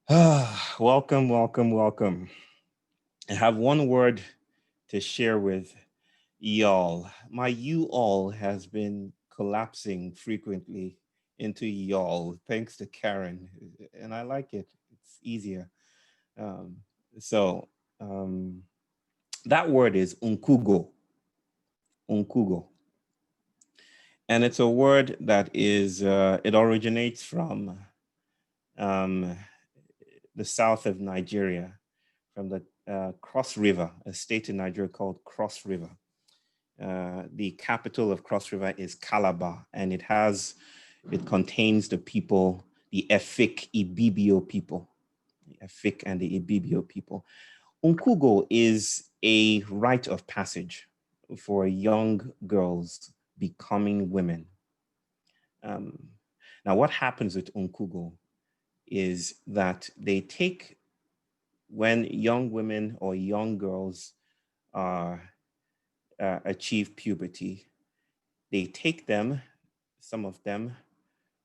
Welcome, welcome, welcome. I have one word to share with y'all. My you all has been collapsing frequently into y'all thanks to Karen, and I like it. It's easier. Um, so um, that word is unkugo, unkugo, and it's a word that it originates from um, the south of Nigeria, from the Cross River, a state in Nigeria called Cross River. The capital of Cross River is Calabar, and it contains the people, the Efik Ibibio people, the Efik and the Ibibio people. Unkugo is a rite of passage for young girls becoming women. Um, Now, what happens with Unkugo is that they take when young women or young girls are achieve puberty, they take them, some of them,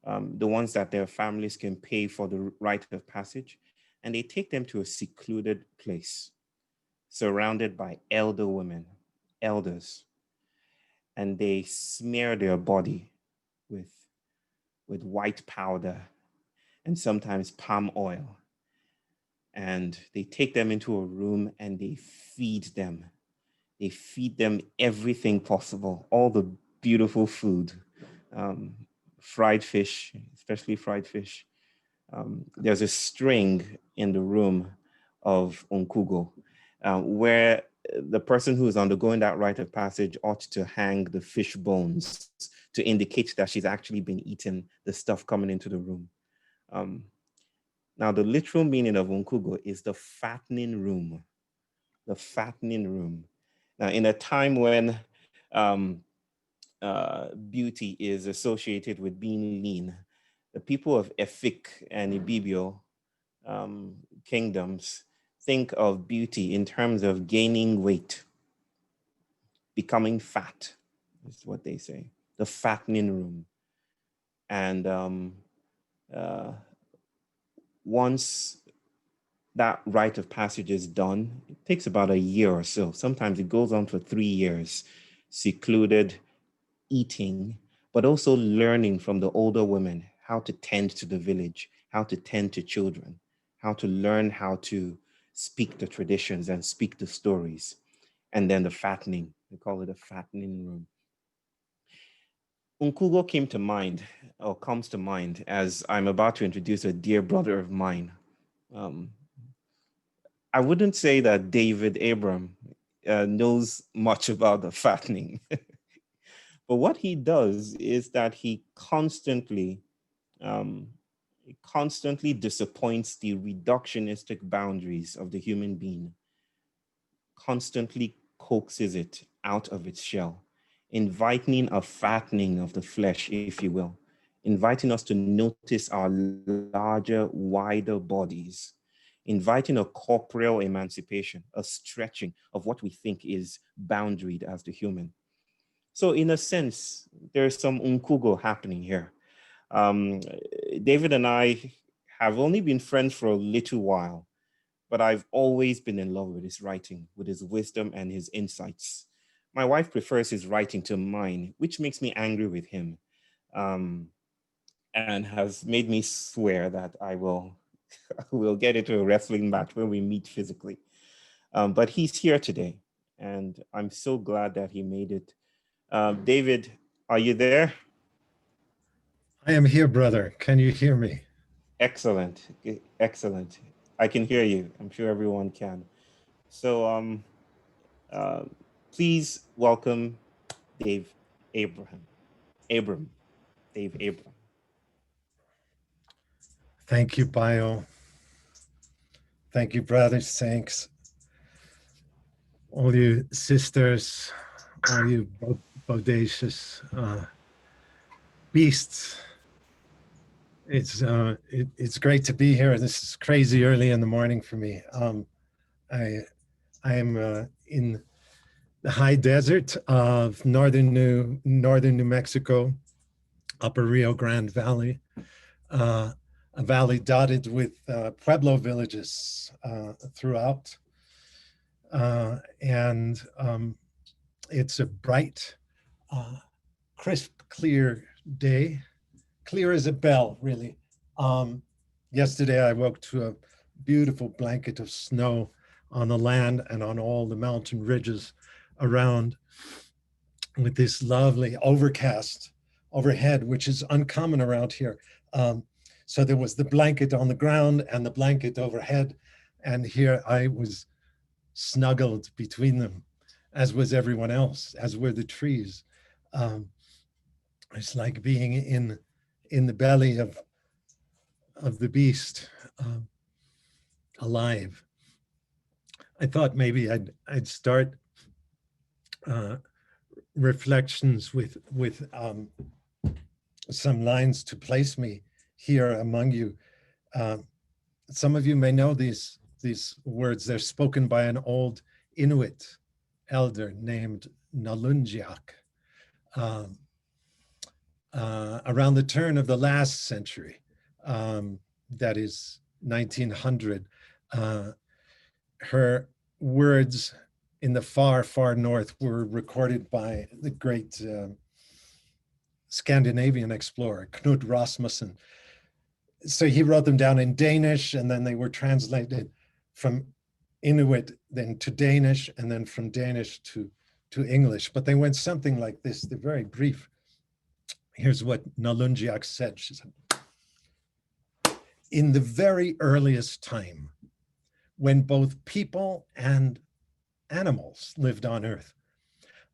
the ones that their families can pay for the rite of passage, and they take them to a secluded place surrounded by elder women, elders, and they smear their body with, with white powder and sometimes palm oil. And they take them into a room and they feed them. They feed them everything possible, all the beautiful food, um, fried fish, especially fried fish. There's a string in the room of Onkugo where the person who is undergoing that rite of passage ought to hang the fish bones to indicate that she's actually been eating the stuff coming into the room. Um, Now, the literal meaning of Onkugo is the fattening room, the fattening room. Now, in a time when beauty is associated with being lean, the people of Efik and Ibibio kingdoms think of beauty in terms of gaining weight, becoming fat, is what they say, the fattening room. And uh, once that rite of passage is done, it takes about a year or so. Sometimes it goes on for 3 years, secluded, eating, but also learning from the older women how to tend to the village, how to tend to children, how to learn how to speak the traditions and speak the stories. And then the fattening, we call it a fattening room. Unkugo came to mind, or comes to mind, as I'm about to introduce a dear brother of mine. Um, I wouldn't say that David Abram knows much about the fattening, but what he does is that um, he constantly disappoints the reductionistic boundaries of the human being, constantly coaxes it out of its shell, inviting a fattening of the flesh, if you will, inviting us to notice our larger, wider bodies, inviting a corporeal emancipation, a stretching of what we think is boundaried as the human. So in a sense, there's some unkugo happening here. Um, David and I have only been friends for a little while, but I've always been in love with his writing, with his wisdom and his insights. My wife prefers his writing to mine, which makes me angry with him, um, and has made me swear that I will, will get into a wrestling match when we meet physically. But he's here today, and I'm so glad that he made it. David, are you there? I am here, brother. Can you hear me? Excellent, excellent. I can hear you. I'm sure everyone can. So, uh, please welcome Dave Abraham. Abram, Dave Abram. Thank you, Bio. Thank you, brothers. Thanks, all you sisters, all you bodacious beasts. It's great to be here. This is crazy early in the morning for me. I I am in the high desert of northern New Mexico, Upper Rio Grande Valley. Uh, a valley dotted with Pueblo villages throughout. And it's a bright, crisp, clear day, clear as a bell, really. Yesterday, I woke to a beautiful blanket of snow on the land and on all the mountain ridges around, with this lovely overcast overhead, which is uncommon around here. So there was the blanket on the ground and the blanket overhead. And here I was snuggled between them, as was everyone else, as were the trees. It's like being in the belly of the beast, alive. I thought maybe I'd start reflections with some lines to place me here among you. Some of you may know these words. They're spoken by an old Inuit elder named Nalungiak around the turn of the last century, that is 1900. Her words in the far, far north were recorded by the great Scandinavian explorer, Knud Rasmussen. So he wrote them down in Danish, and then they were translated from Inuit then to Danish, and then from Danish to English. But they went something like this. They're very brief. Here's what Nalungiak said. She said, in the very earliest time, when both people and animals lived on Earth,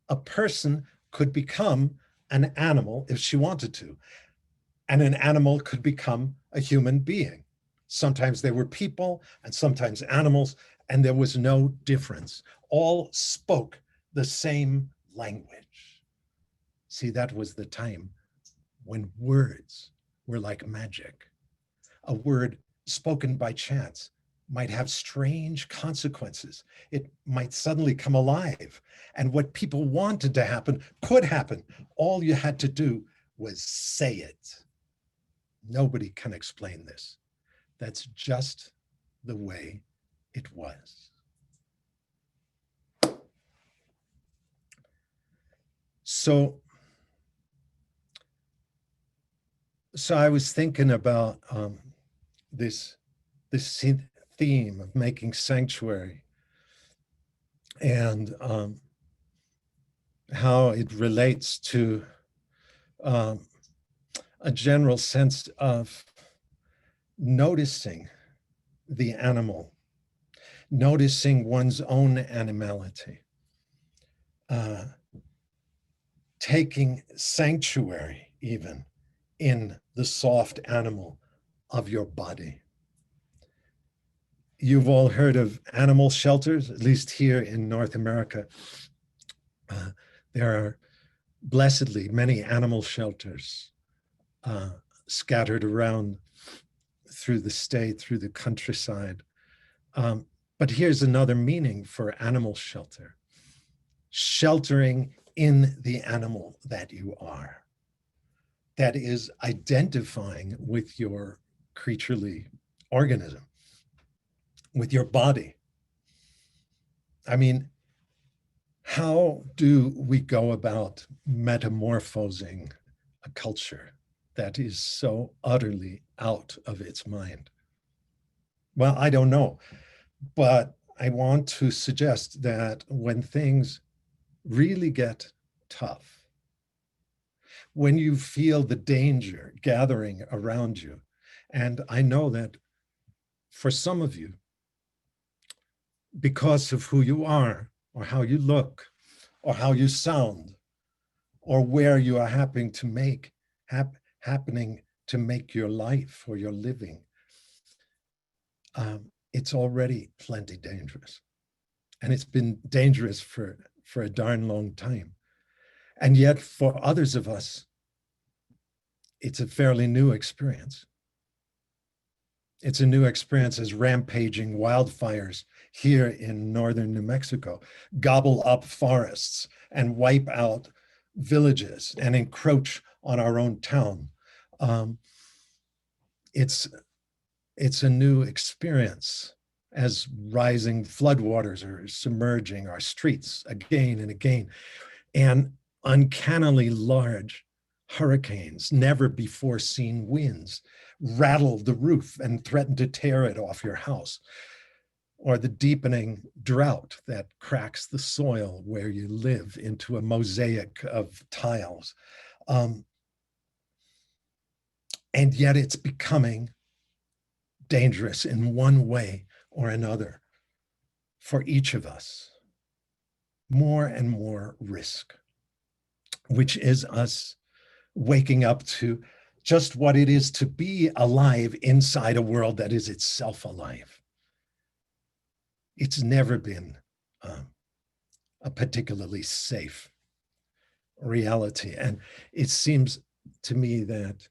a person could become an animal if she wanted to, and an animal could become a human being. Sometimes they were people and sometimes animals, and there was no difference. All spoke the same language. See, that was the time when words were like magic. A word spoken by chance might have strange consequences. It might suddenly come alive, and what people wanted to happen could happen. All you had to do was say it. Nobody can explain this. That's just the way it was. So I was thinking about this theme of making sanctuary, and how it relates to a general sense of noticing the animal, noticing one's own animality, taking sanctuary even in the soft animal of your body. You've all heard of animal shelters, at least here in North America. There are blessedly many animal shelters scattered around through the state, through the countryside. But here's another meaning for animal shelter: sheltering in the animal that you are. That is identifying with your creaturely organism, with your body. I mean, how do we go about metamorphosing a culture that is so utterly out of its mind? Well, I don't know, but I want to suggest that when things really get tough, when you feel the danger gathering around you, and I know that for some of you, because of who you are, or how you look, or how you sound, or where you are happening to make your life or your living, it's already plenty dangerous. And it's been dangerous for a darn long time. And yet for others of us, it's a fairly new experience. It's a new experience as rampaging wildfires here in northern New Mexico gobble up forests and wipe out villages and encroach on our own town. It's It's a new experience as rising floodwaters are submerging our streets again and again. And uncannily large hurricanes, never before seen winds, rattle the roof and threaten to tear it off your house. Or the deepening drought that cracks the soil where you live into a mosaic of tiles. And yet it's becoming dangerous in one way or another for each of us. More and more risk, which is us waking up to just what it is to be alive inside a world that is itself alive. It's never been a particularly safe reality. And it seems to me that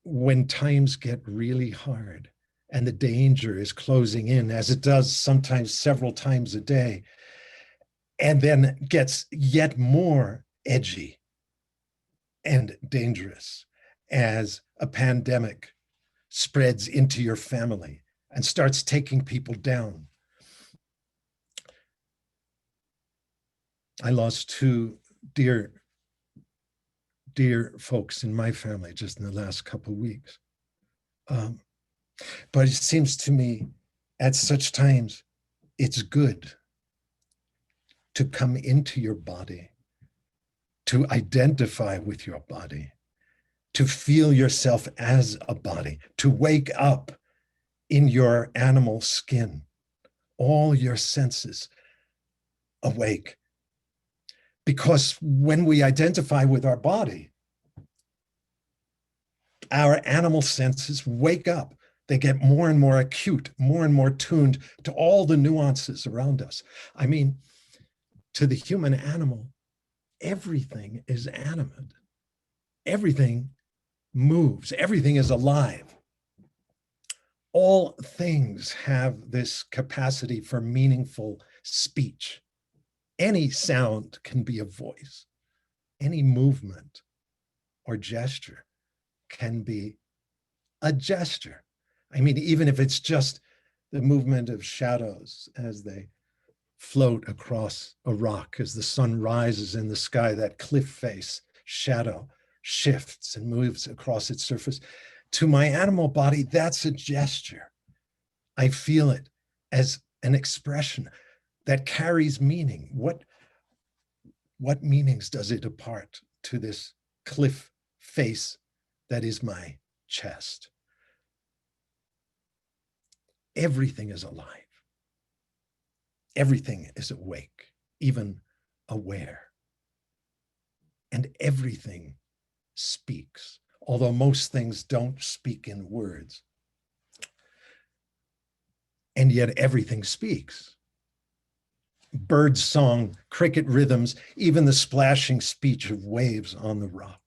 when times get really hard and the danger is closing in, as it does sometimes several times a day, and then gets yet more edgy and dangerous as a pandemic spreads into your family and starts taking people down. I lost two dear folks in my family just in the last couple of weeks. But it seems to me at such times, it's good to come into your body, to identify with your body, to feel yourself as a body, to wake up in your animal skin, all your senses awake. Because when we identify with our body, our animal senses wake up. They get more and more acute, more and more tuned to all the nuances around us. I mean, to the human animal, everything is animate. Everything moves. Everything is alive. All things have this capacity for meaningful speech. Any sound can be a voice. Any movement or gesture can be a gesture. I mean, even if it's just the movement of shadows as they float across a rock as the sun rises in the sky, that cliff face shadow shifts and moves across its surface. To my animal body, that's a gesture. I feel it as an expression that carries meaning. What meanings does it impart to this cliff face that is my chest? Everything is alive. Everything is awake, even aware. And everything speaks, although most things don't speak in words. And yet everything speaks. Bird song, cricket rhythms, even the splashing speech of waves on the rock.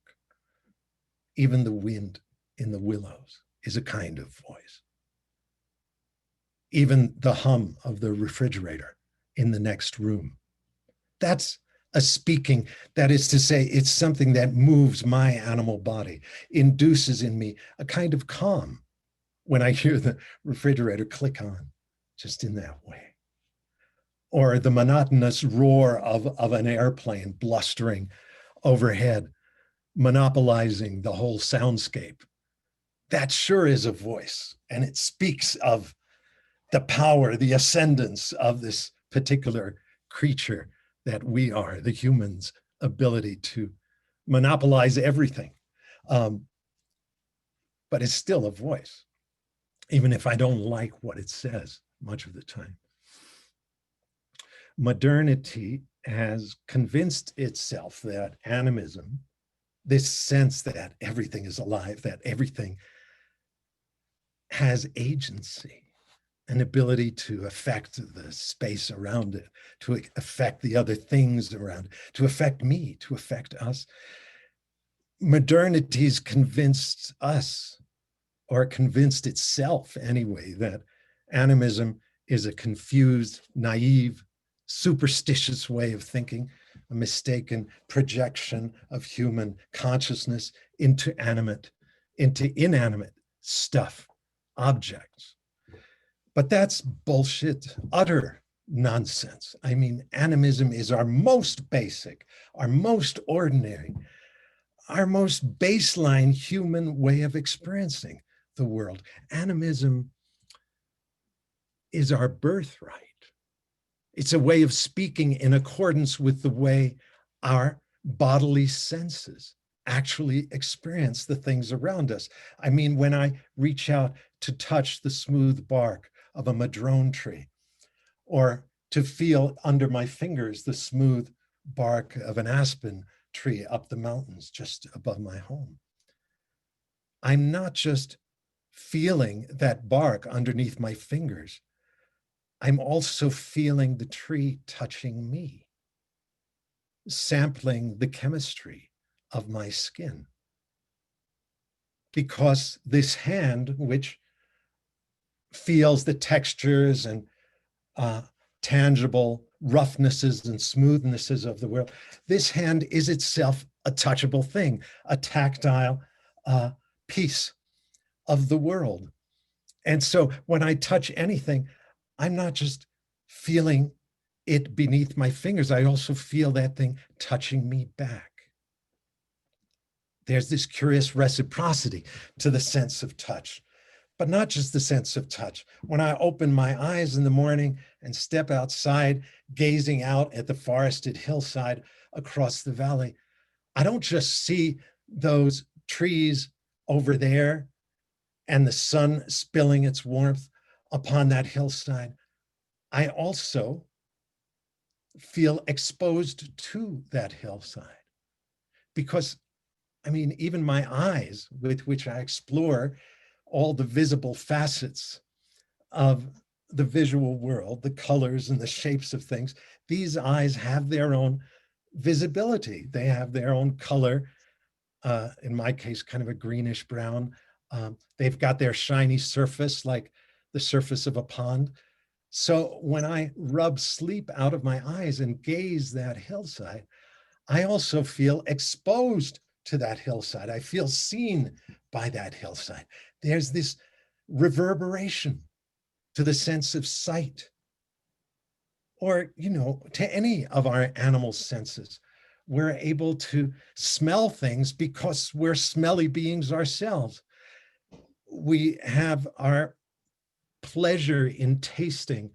Even the wind in the willows is a kind of voice. Even the hum of the refrigerator in the next room. That's a speaking, that is to say, it's something that moves my animal body, induces in me a kind of calm when I hear the refrigerator click on, just in that way. Or the monotonous roar of an airplane blustering overhead, monopolizing the whole soundscape. That sure is a voice, and it speaks of the power, the ascendance of this particular creature that we are, the humans' ability to monopolize everything. But it's still a voice, even if I don't like what it says much of the time. Modernity has convinced itself that animism, this sense that everything is alive, that everything has agency, an ability to affect the space around it, to affect the other things around it, to affect me, to affect us. Modernity's convinced us, or convinced itself anyway, that animism is a confused, naive, superstitious way of thinking, a mistaken projection of human consciousness into inanimate stuff, objects. But that's bullshit, utter nonsense. I mean, animism is our most basic, our most ordinary, our most baseline human way of experiencing the world. Animism is our birthright. It's a way of speaking in accordance with the way our bodily senses actually experience the things around us. I mean, when I reach out to touch the smooth bark of a madrone tree, or to feel under my fingers the smooth bark of an aspen tree up the mountains just above my home, I'm not just feeling that bark underneath my fingers, I'm also feeling the tree touching me, sampling the chemistry of my skin. Because this hand, which feels the textures and tangible roughnesses and smoothnesses of the world, this hand is itself a touchable thing, a tactile piece of the world. And so when I touch anything, I'm not just feeling it beneath my fingers, I also feel that thing touching me back. There's this curious reciprocity to the sense of touch, but not just the sense of touch. When I open my eyes in the morning and step outside, gazing out at the forested hillside across the valley, I don't just see those trees over there and the sun spilling its warmth upon that hillside. I also feel exposed to that hillside because, I mean, even my eyes with which I explore all the visible facets of the visual world, the colors and the shapes of things, these eyes have their own visibility. They have their own color, in my case, kind of a greenish brown. They've got their shiny surface like the surface of a pond. So when I rub sleep out of my eyes and gaze that hillside, I also feel exposed to that hillside. I feel seen by that hillside. There's this reverberation to the sense of sight, or, you know, to any of our animal senses. We're able to smell things because we're smelly beings ourselves. We have our pleasure in tasting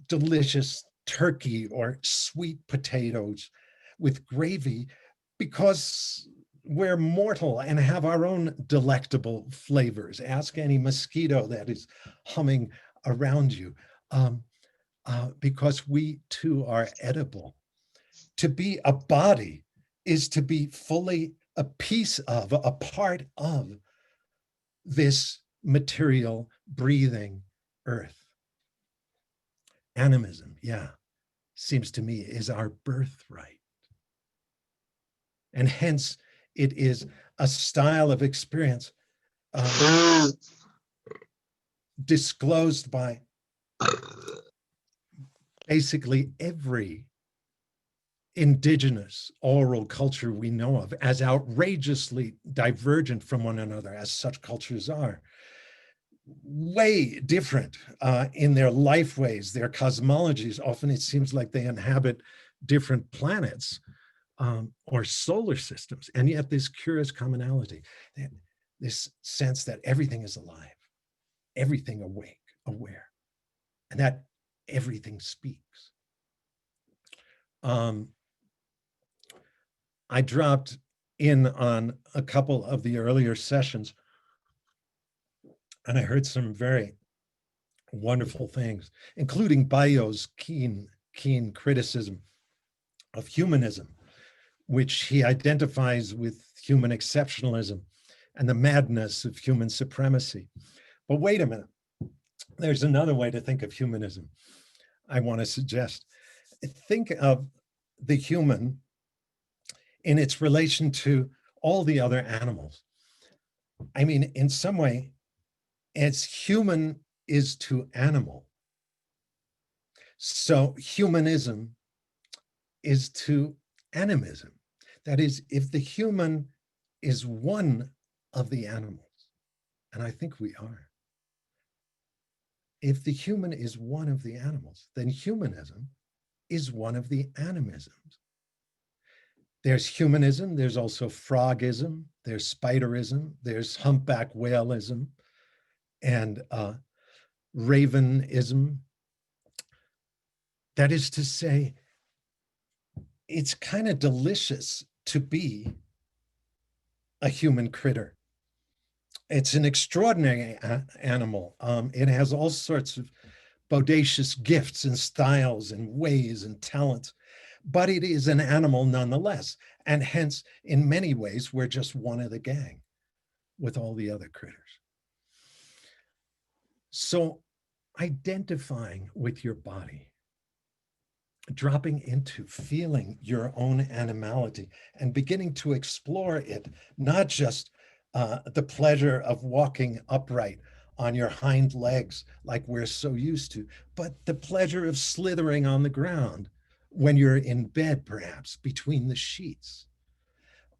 delicious turkey or sweet potatoes with gravy because we're mortal and have our own delectable flavors. Ask any mosquito that is humming around you, because we too are edible. To be a body is to be fully a piece of, a part of this material, breathing earth. Animism, yeah, seems to me is our birthright. And hence, it is a style of experience disclosed by basically every indigenous oral culture we know of as outrageously divergent from one another, as such cultures are. Way different in their life ways, their cosmologies. Often it seems like they inhabit different planets or solar systems, and yet this curious commonality, this sense that everything is alive, everything awake, aware, and that everything speaks. I dropped in on a couple of the earlier sessions, and I heard some very wonderful things, including Bayo's keen criticism of humanism, which he identifies with human exceptionalism and the madness of human supremacy. But wait a minute, there's another way to think of humanism I want to suggest. Think of the human in its relation to all the other animals. I mean, in some way, as human is to animal, so humanism is to animism. That is, if the human is one of the animals, and I think we are. If the human is one of the animals, then humanism is one of the animisms. There's humanism, there's also frogism, there's spiderism, there's humpback whaleism, and ravenism. That is to say, it's kind of delicious to be a human critter. It's an extraordinary animal. It has all sorts of bodacious gifts and styles and ways and talents, but it is an animal nonetheless. And hence, in many ways, we're just one of the gang with all the other critters. So, identifying with your body, dropping into feeling your own animality and beginning to explore it, not just the pleasure of walking upright on your hind legs like we're so used to, but the pleasure of slithering on the ground when you're in bed, perhaps between the sheets,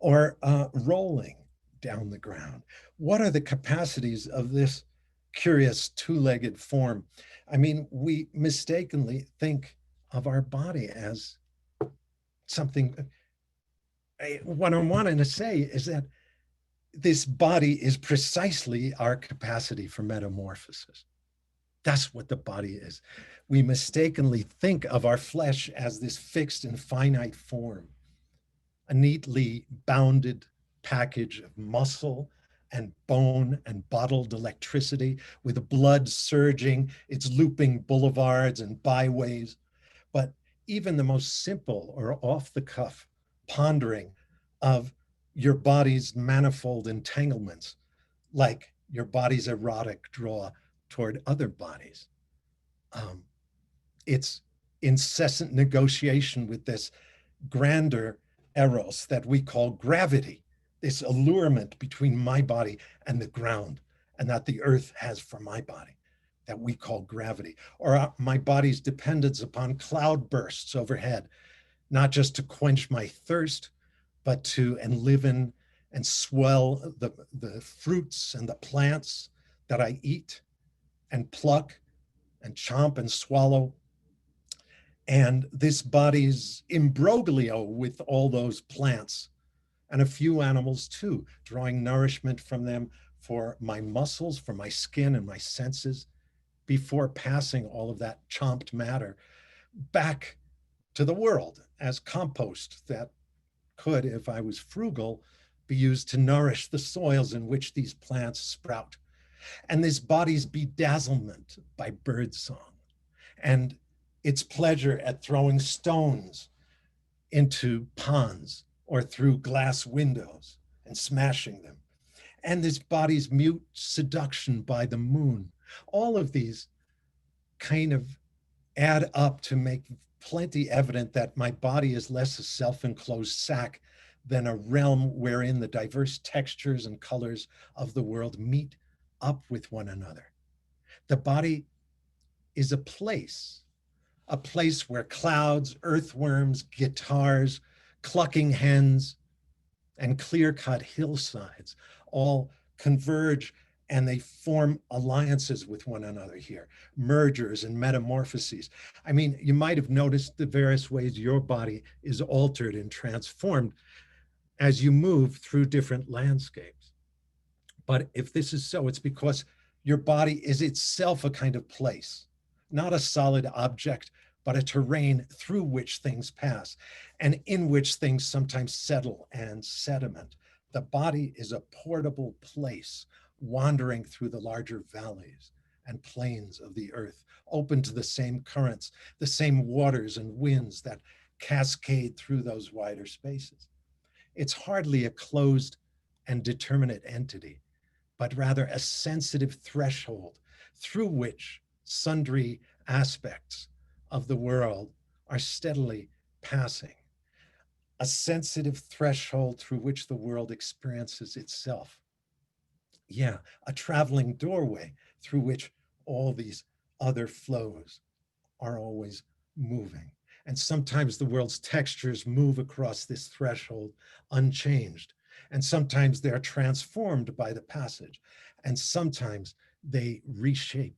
or rolling down the ground. What are the capacities of this curious two-legged form? I mean, we mistakenly think of our body as something. What I'm wanting to say is that this body is precisely our capacity for metamorphosis. That's what the body is. We mistakenly think of our flesh as this fixed and finite form, a neatly bounded package of muscle and bone and bottled electricity with blood surging, its looping boulevards and byways. But even the most simple or off the cuff pondering of your body's manifold entanglements, like your body's erotic draw toward other bodies, um, it's incessant negotiation with this grander eros that we call gravity, this allurement between my body and the ground, and that the earth has for my body, that we call gravity, or my body's dependence upon cloud bursts overhead, not just to quench my thirst, but to enliven and swell the fruits and the plants that I eat and pluck and chomp and swallow. And this body's imbroglio with all those plants and a few animals too, drawing nourishment from them for my muscles, for my skin and my senses, before passing all of that chomped matter back to the world as compost that could, if I was frugal, be used to nourish the soils in which these plants sprout. And this body's bedazzlement by birdsong and its pleasure at throwing stones into ponds or through glass windows and smashing them, and this body's mute seduction by the moon. All of these kind of add up to make plenty evident that my body is less a self-enclosed sack than a realm wherein the diverse textures and colors of the world meet up with one another. The body is a place where clouds, earthworms, guitars, clucking hens, and clear-cut hillsides all converge, and they form alliances with one another here, mergers and metamorphoses. I mean, you might have noticed the various ways your body is altered and transformed as you move through different landscapes. But if this is so, it's because your body is itself a kind of place, not a solid object, but a terrain through which things pass and in which things sometimes settle and sediment. The body is a portable place wandering through the larger valleys and plains of the earth, open to the same currents, the same waters and winds that cascade through those wider spaces. It's hardly a closed and determinate entity, but rather a sensitive threshold through which sundry aspects of the world are steadily passing, a sensitive threshold through which the world experiences itself. Yeah, a traveling doorway through which all these other flows are always moving. And sometimes the world's textures move across this threshold unchanged. And sometimes they're transformed by the passage. And sometimes they reshape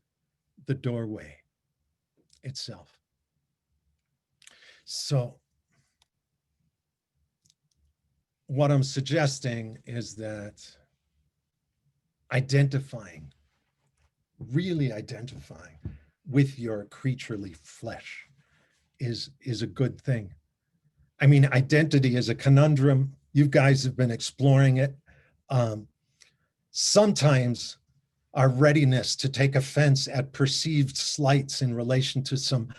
the doorway itself. So what I'm suggesting is that identifying, really identifying with your creaturely flesh is a good thing. I mean, identity is a conundrum. You guys have been exploring it. Um, Sometimes our readiness to take offense at perceived slights in relation to some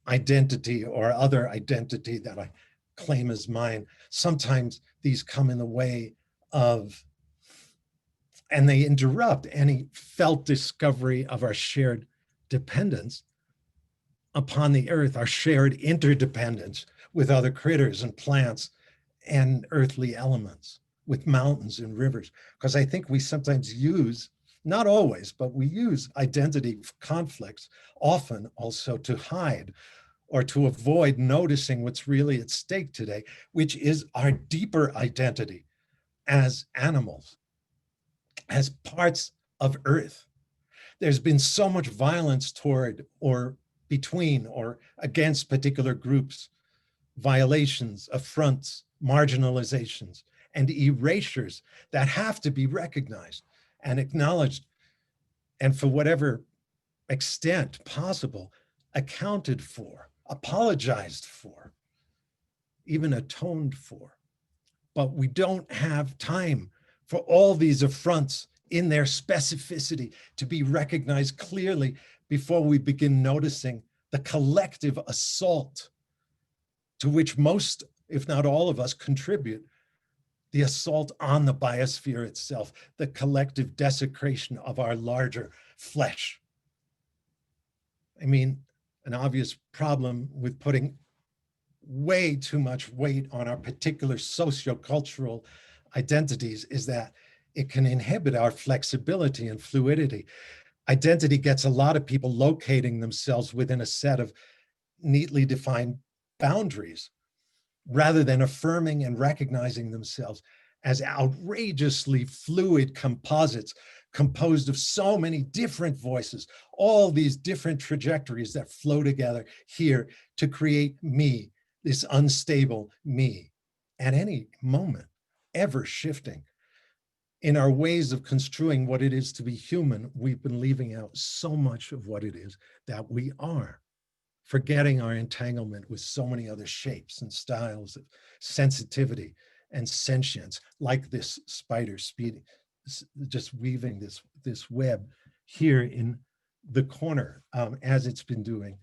identity or other identity that I claim as mine, sometimes these come in the way of, and they interrupt any felt discovery of our shared dependence upon the earth, our shared interdependence with other critters and plants and earthly elements, with mountains and rivers. Because I think we sometimes use, not always, but we use identity conflicts often also to hide or to avoid noticing what's really at stake today, which is our deeper identity as animals, as parts of Earth. There's been so much violence toward or between or against particular groups, violations, affronts, marginalizations, and erasures that have to be recognized and acknowledged, and for whatever extent possible, accounted for, apologized for, even atoned for. But we don't have time for all these affronts in their specificity to be recognized clearly before we begin noticing the collective assault to which most, if not all of us, contribute, the assault on the biosphere itself, the collective desecration of our larger flesh. I mean, an obvious problem with putting way too much weight on our particular sociocultural identities is that it can inhibit our flexibility and fluidity. Identity gets a lot of people locating themselves within a set of neatly defined boundaries rather than affirming and recognizing themselves as outrageously fluid composites composed of so many different voices, all these different trajectories that flow together here to create me, this unstable me, at any moment, ever shifting. In our ways of construing what it is to be human, we've been leaving out so much of what it is that we are, forgetting our entanglement with so many other shapes and styles of sensitivity and sentience, like this spider speeding, just weaving this web here in the corner, as it's been doing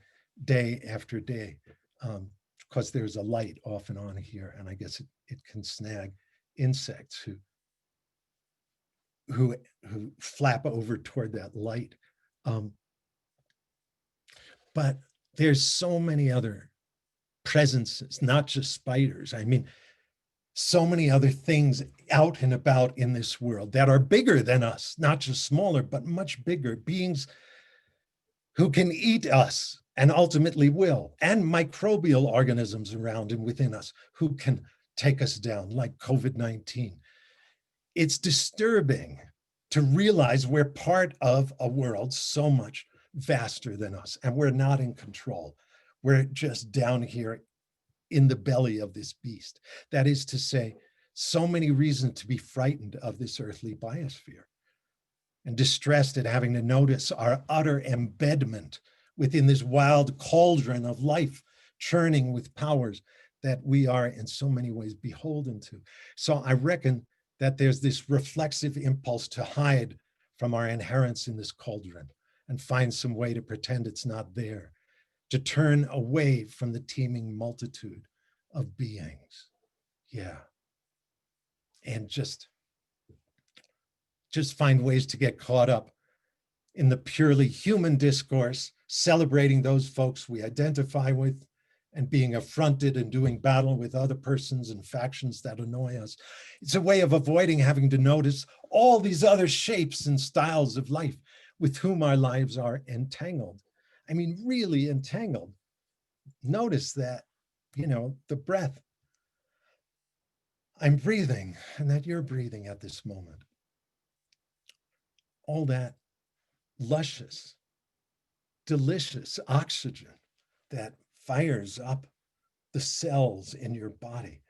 day after day, because there's a light off and on here, and I guess it can snag insects who flap over toward that light. Um, but there's so many other presences, not just spiders. I mean, so many other things out and about in this world that are bigger than us, not just smaller, but much bigger beings who can eat us and ultimately will, and microbial organisms around and within us who can take us down, like COVID-19. It's disturbing to realize we're part of a world so much vaster than us, and we're not in control. We're just down here in the belly of this beast. That is to say, so many reasons to be frightened of this earthly biosphere and distressed at having to notice our utter embedment within this wild cauldron of life, churning with powers that we are in so many ways beholden to. So I reckon that there's this reflexive impulse to hide from our inherence in this cauldron and find some way to pretend it's not there, to turn away from the teeming multitude of beings. Yeah. And just find ways to get caught up in the purely human discourse, celebrating those folks we identify with and being affronted and doing battle with other persons and factions that annoy us. It's a way of avoiding having to notice all these other shapes and styles of life with whom our lives are entangled. I mean, really entangled. Notice that, the breath. I'm breathing and that you're breathing at this moment. All that luscious, delicious oxygen that fires up the cells in your body.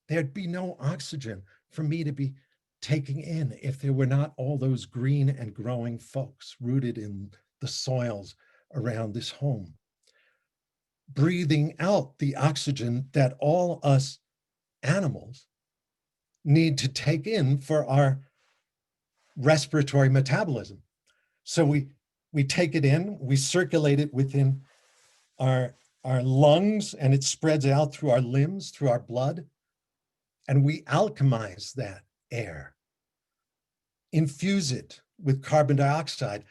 There'd be no oxygen for me to be taking in if there were not all those green and growing folks rooted in the soils around this home, breathing out the oxygen that all us animals need to take in for our respiratory metabolism. So we take it in, we circulate it within our, our lungs, and it spreads out through our limbs, through our blood, and we alchemize that air, infuse it with carbon dioxide,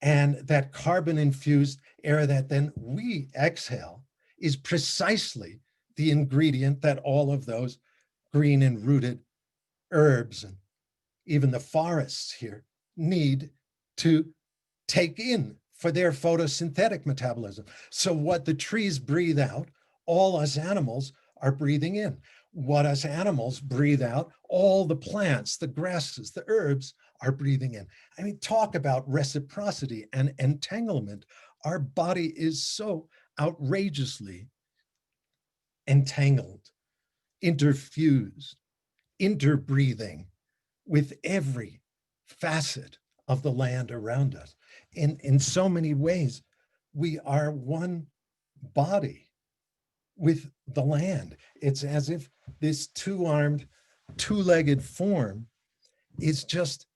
and that carbon infused air that then we exhale is precisely the ingredient that all of those green and rooted herbs and even the forests here need to take in for their photosynthetic metabolism. So what the trees breathe out, all us animals are breathing in. What us animals breathe out, all the plants, the grasses, the herbs are breathing in. I mean, talk about reciprocity and entanglement. Our body is so outrageously entangled, interfused, interbreathing with every facet of the land around us. In so many ways, we are one body with the land. It's as if this two-armed, two-legged form is just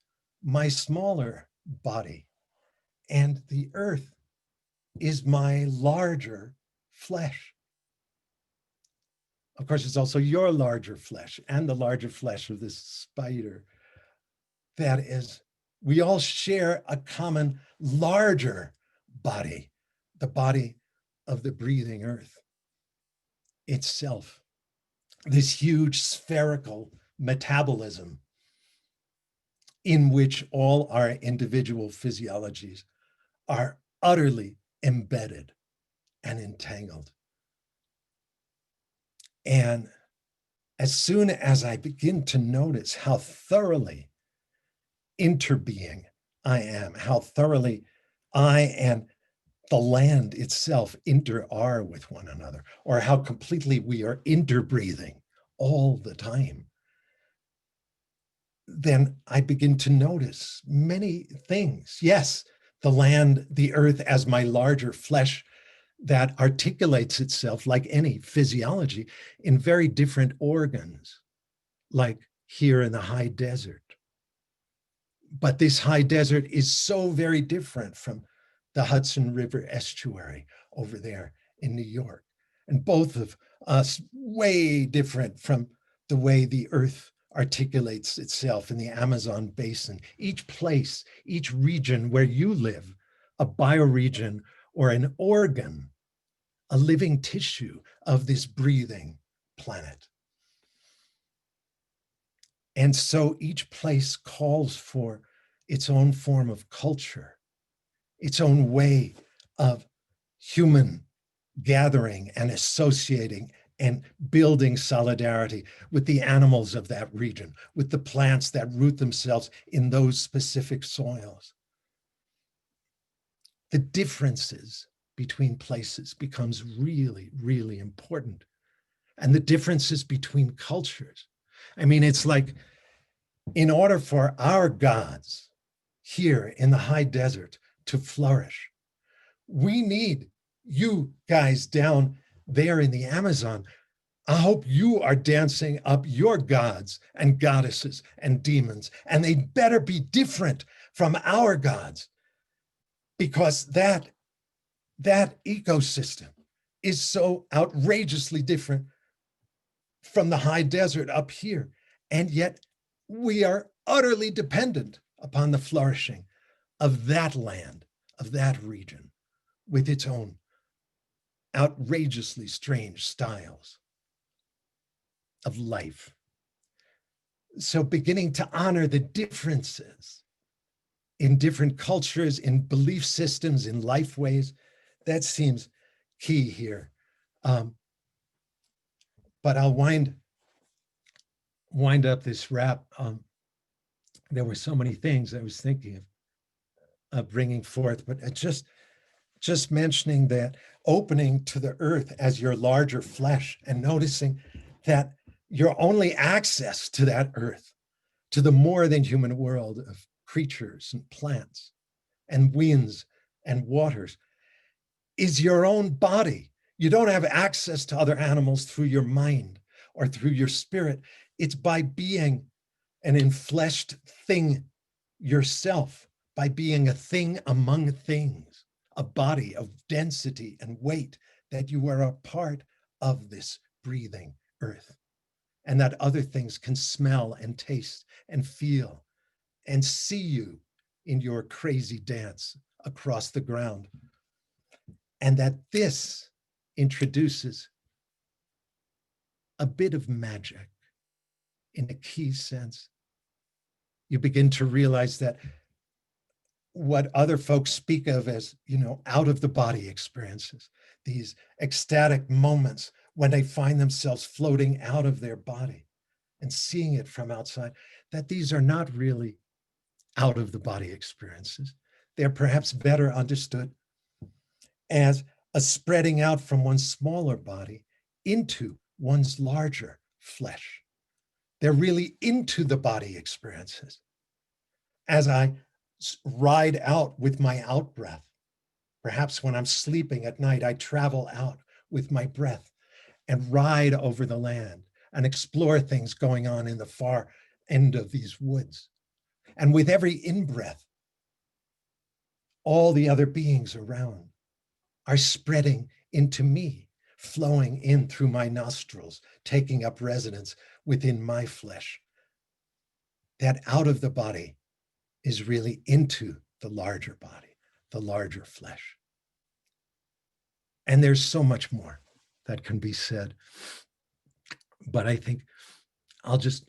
my smaller body, and the earth is my larger flesh. Of course, it's also your larger flesh and the larger flesh of this spider. That is, we all share a common larger body, the body of the breathing earth itself, this huge spherical metabolism in which all our individual physiologies are utterly embedded and entangled. And as soon as I begin to notice how thoroughly interbeing I am, how thoroughly I and the land itself inter-are with one another, or how completely we are interbreathing all the time, then I begin to notice many things. Yes, the land, the earth as my larger flesh that articulates itself like any physiology in very different organs, like here in the high desert. But this high desert is so very different from the Hudson River estuary over there in New York. And both of us way different from the way the earth articulates itself in the Amazon basin. Each place, each region where you live, a bioregion or an organ, a living tissue of this breathing planet. And so each place calls for its own form of culture, its own way of human gathering and associating and building solidarity with the animals of that region, with the plants that root themselves in those specific soils. The differences between places becomes really, really important. And the differences between cultures. I mean, it's like, in order for our gods here in the high desert to flourish, we need you guys down there in the Amazon. I hope you are dancing up your gods and goddesses and demons, and they better be different from our gods, because that ecosystem is so outrageously different from the high desert up here. And yet we are utterly dependent upon the flourishing of that land, of that region, with its own outrageously strange styles of life. So beginning to honor the differences in different cultures, in belief systems, in life ways, that seems key here. But I'll wind wind up this rap, there were so many things I was thinking of bringing forth, but just mentioning that opening to the earth as your larger flesh and noticing that your only access to that earth, to the more than human world of creatures and plants and winds and waters, is your own body. You don't have access to other animals through your mind or through your spirit. It's by being an enfleshed thing yourself, by being a thing among things, a body of density and weight, that you are a part of this breathing earth, and that other things can smell and taste and feel and see you in your crazy dance across the ground. And that this introduces a bit of magic in a key sense. You begin to realize that what other folks speak of as, out of the body experiences, these ecstatic moments when they find themselves floating out of their body and seeing it from outside, that these are not really out of the body experiences. They're perhaps better understood as a spreading out from one's smaller body into one's larger flesh. They're really into the body experiences. As I ride out with my out breath, perhaps when I'm sleeping at night, I travel out with my breath and ride over the land and explore things going on in the far end of these woods. And with every in-breath, all the other beings around are spreading into me, flowing in through my nostrils, taking up residence within my flesh. That out of the body is really into the larger body, the larger flesh. And there's so much more that can be said. But I think I'll just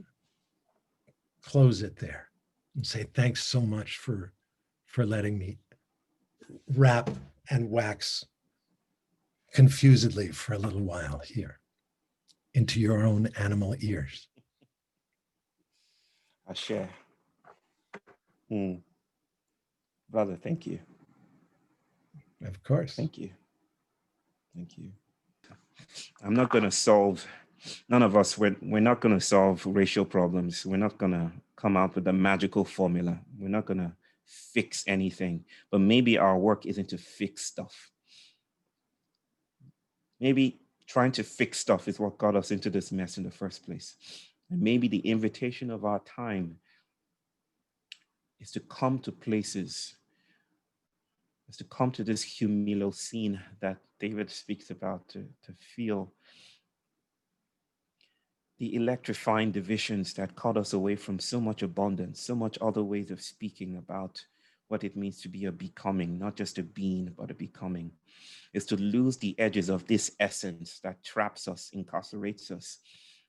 close it there and say thanks so much for letting me rap and wax confusedly for a little while here into your own animal ears. I share. Brother, thank you. Of course. Thank you. Thank you. I'm not going to solve, none of us, we're not going to solve racial problems. We're not going to come out with a magical formula. We're not going to fix anything. But maybe our work isn't to fix stuff. Maybe trying to fix stuff is what got us into this mess in the first place. And maybe the invitation of our time is to come to places, is to come to this humilocene that David speaks about, to feel the electrifying divisions that cut us away from so much abundance, so much other ways of speaking about what it means to be a becoming, not just a being, but a becoming, is to lose the edges of this essence that traps us, incarcerates us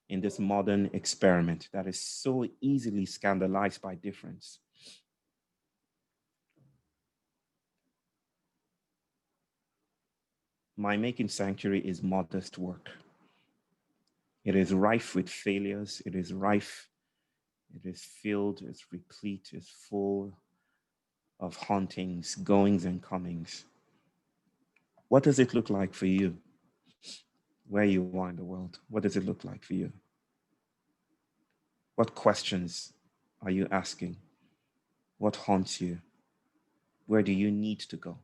in this modern experiment that is so easily scandalized by difference. My making sanctuary is modest work. It is rife with failures. It is rife. It is filled, it's replete, it's full of hauntings, goings and comings. What does it look like for you? Where you are in the world, what does it look like for you? What questions are you asking? What haunts you? Where do you need to go?